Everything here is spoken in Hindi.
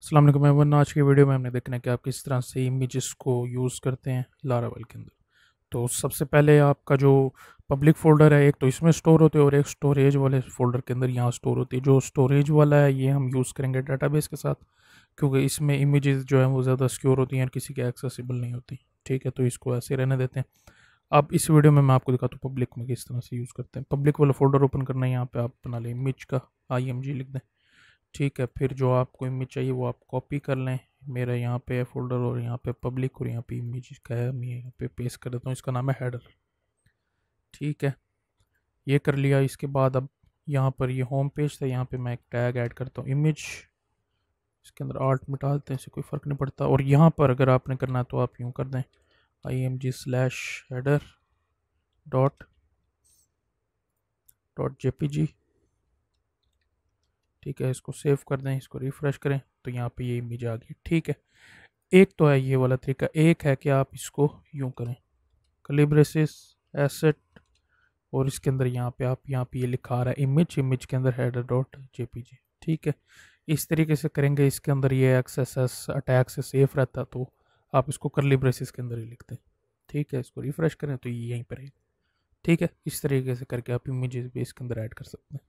अस्सलाम वालेकुम एवरीवन। आज की वीडियो में हमने देखना है कि आप किस तरह से इमेजेस को यूज़ करते हैं लारावेल के अंदर। तो सबसे पहले आपका जो पब्लिक फ़ोल्डर है, एक तो इसमें स्टोर होते हैं और एक स्टोरेज वाले फ़ोल्डर के अंदर यहाँ स्टोर होती है। जो स्टोरेज वाला है ये हम यूज़ करेंगे डाटाबेस के साथ, क्योंकि इसमें इमेजेस जो है वो ज़्यादा सिक्योर होती हैं और किसी के एक्सेसिबल नहीं होती। ठीक है, तो इसको ऐसे रहने देते हैं। अब इस वीडियो में मैं आपको दिखाता हूँ पब्लिक में किस तरह से यूज़ करते हैं। पब्लिक वाला फ़ोल्डर ओपन करना है, यहाँ पर आप बना लें इमेज का IMG लिख दें। ठीक है, फिर जो आपको इमेज चाहिए वो आप कॉपी कर लें। मेरा यहाँ पे है फोल्डर और यहाँ पे पब्लिक और यहाँ पे इमेज का है, मैं यहाँ पे पेस्ट कर देता हूँ। इसका नाम है हेडर। ठीक है, ये कर लिया। इसके बाद अब यहाँ पर ये होम पेज था, यहाँ पे मैं एक टैग ऐड करता हूँ इमेज। इसके अंदर आर्ट मिटा देते हैं, इससे कोई फ़र्क नहीं पड़ता। और यहाँ पर अगर आपने करना है तो आप यूँ कर दें img/header डॉट डॉट jpg। ठीक है, इसको सेव कर दें, इसको रिफ़्रेश करें तो यहाँ पे ये इमेज आ गई। ठीक है, एक तो है ये वाला तरीका। एक है कि आप इसको यूं करें कलिब्रेसिस एसेट, और इसके अंदर यहाँ पे ये लिखा आ रहा है इमेज, इमेज के अंदर हेडर डॉट जेपीजी। ठीक है, इस तरीके से करेंगे। इसके अंदर ये एक्सेस अटैक से सेफ रहता है, तो आप इसको करली ब्रेसिस के अंदर ही लिखते हैं। ठीक है, इसको रिफ्रेश करें तो ये यहीं पर है। ठीक है, इस तरीके से करके आप इमेजेस भी इसके अंदर ऐड कर सकते हैं।